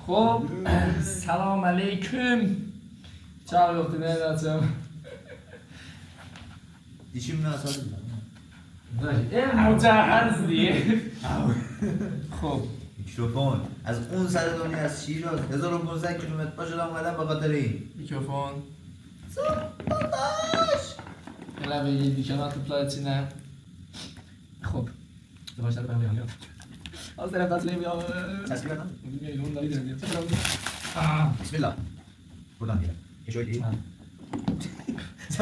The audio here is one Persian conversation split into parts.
خب سلام علیکم. چاو وقتی نمیدونم دیشیم نه اصلا این مجهز دیگه. خب میکروفون از اون سر دنیا از شیراز 1500 کیلومتر پا شدم اومدم به خاطر این میکروفون باتاش یلا بگید بیکنات پلاتینه. خب دوباره سر برمی آنیا از طرف دستلی بیا تصویر بدم میلیون داری داریم بسم الله بردم دیدم اشوی دیدی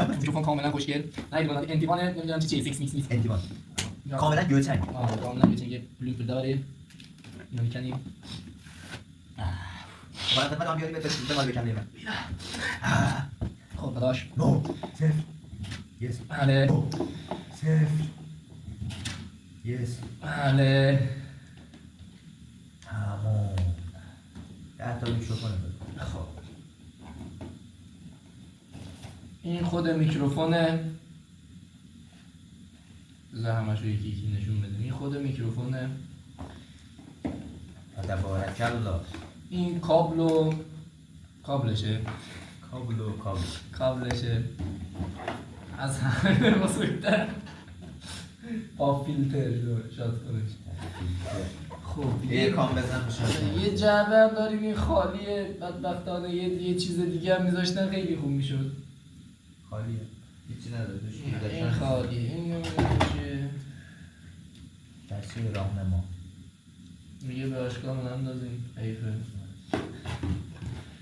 میکروفون کاملا خوشگل. نه دیگه انتیوان نمیدونم چی 6 میکس انتیوان کاملا گوچنگ کاملا گوچنگ بلوتوث داره. اینو میکنیم باید خدمت هم بیاری به مال بکن لیمن خب داداش نو صفر یس بله نو صفر یس بله تمام 10 تا میکروفون بده خب این خود میکروفونه. بذار همش رو یکی یکی نشون بدیم. این خود میکروفونه. تبارک الله این کابلشه کابلشه از همه بزرگتر با فیلتر شاد کنش. خب یه کام بزن بشن یه جعبه هم داریم این خالیه بدبختانه. یه چیز دیگه هم میذاشتن خیلی خوب میشد. خالیه هیچی نداره این خالیه این نمیدونم چیه. تصویر راهنما میگه به اشکال من اندازیم حیفه.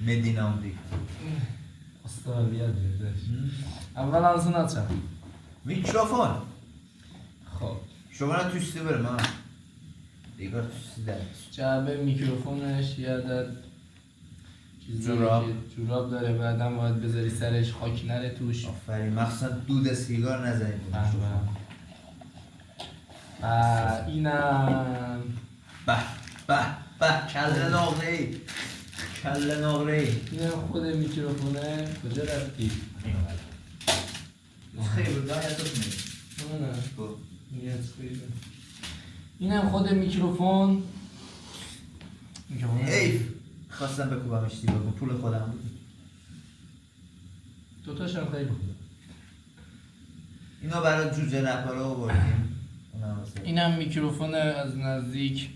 مدینه آمریکا استرالیا دیدش. اول از اون چند میکروفون خب شما را توشتی برم ها دیگر توشتی در جعبه میکروفونش یه عدد چیز جوراب داره. بعدم باید بذاری سرش خاک نره توش. آفرین مخصوصا دود سیگار نزنید اینم به کله ناغره ای اینم خود میکروفونه. کجا رفتی؟ خیلی بود دایی ازت میگه نه اینم خود میکروفون. ایف خواستم بکوبمش دیگه با پول خودم بود دوتاش هم خیلی بود. اینا برای جوجه رپاره رو بردیم اینم میکروفون از نزدیک.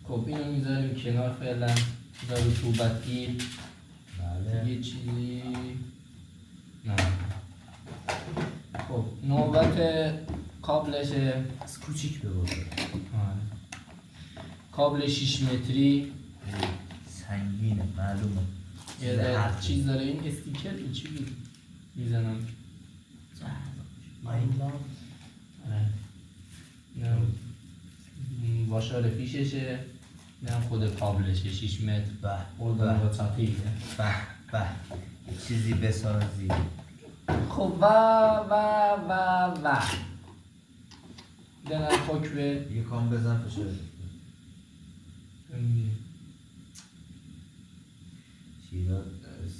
خب اینو میذاریم کنار فعلا. بذار رو توبتگیر یه چیزی نه. خب نوبت کابلشه. از کوچیک به بزرگ کابل 6 متری سنگینه معلومه یه چیز داره. این استیکر این چی بود میزنم واشار پیششه. اینم خود کابلشه 6 متر. بردن با تاپیه به یه چیزی بسازی خب و دنم حکمه یه کام بزن فشار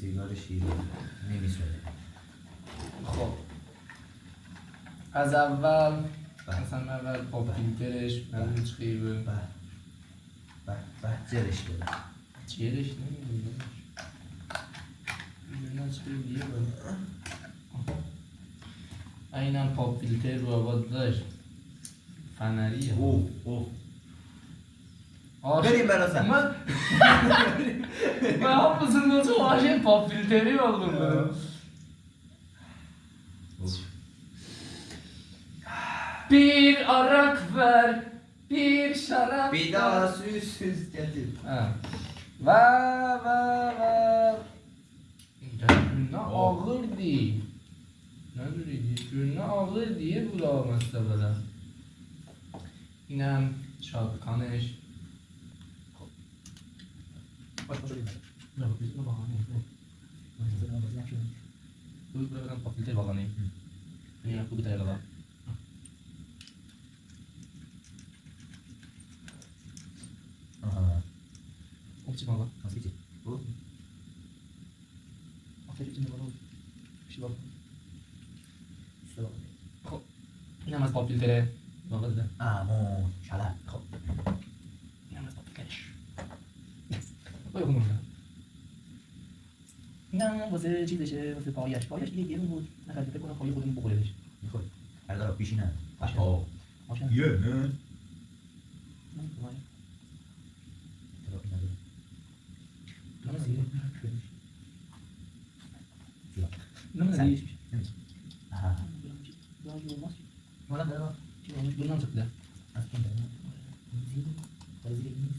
سیگار شیراز نمیسونه. خب از اول با فیلترش معلوم چه خیبه به جرش بده چیرش نمیدونم نه چه خیبیه بره. اینم پاپ فیلتر رو آباد داشت فنریه. اوه بریم براسم من هم بزرگم تو عاشق پاپ فیلتری oldum. Bir arak ver, bir şarap bir daha süz getir. Va. Ne ağır değil. Ne duruyor? Ne ağır diye bulamazsa bana. اینم شاپکانش. نه بیشتر باهانی. تو برام پاپ فیلتر باهانی. اینم خوب تایید داد. چی بالا؟ Nasıl ki? Bu? Aferin içinde bana bir şey var. İşte bak. Hop. اینم از پاپ فیلتره. واقعا ده. آمون شلب. خب. خیلی خوب اینم واسه چیزشه، واسه پایش دیگه گرون بود، نخرید فکر کنم پای خودمون بخوردش. میخواد هر پیشینه باشه. آه باشه. یه نه نه نمیشه. آها Malah dah, cuma belum sudah. asal dah Brazil ini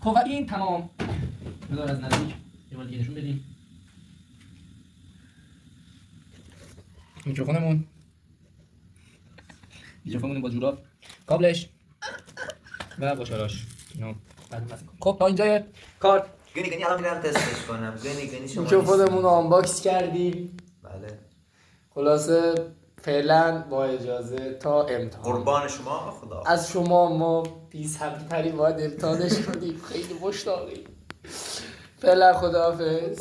خب و این تمام. بذار از نزدیک یه بار دیگه نشون بدیم. میکروفونمون با جوراب، کابلش و گوشاراش. اینا بعد بس. خب تا اینجای کار گنی الان میرم تستش کنم. گنی شما میکروفونمون رو آنباکس کردیم. بله خلاصه فعلا با اجازه تا امتحان قربان شما خدا از شما ما بی‌صبرتری باید امتحانش کنیم. خیلی مشتاقیم. فعلا خداحافظ.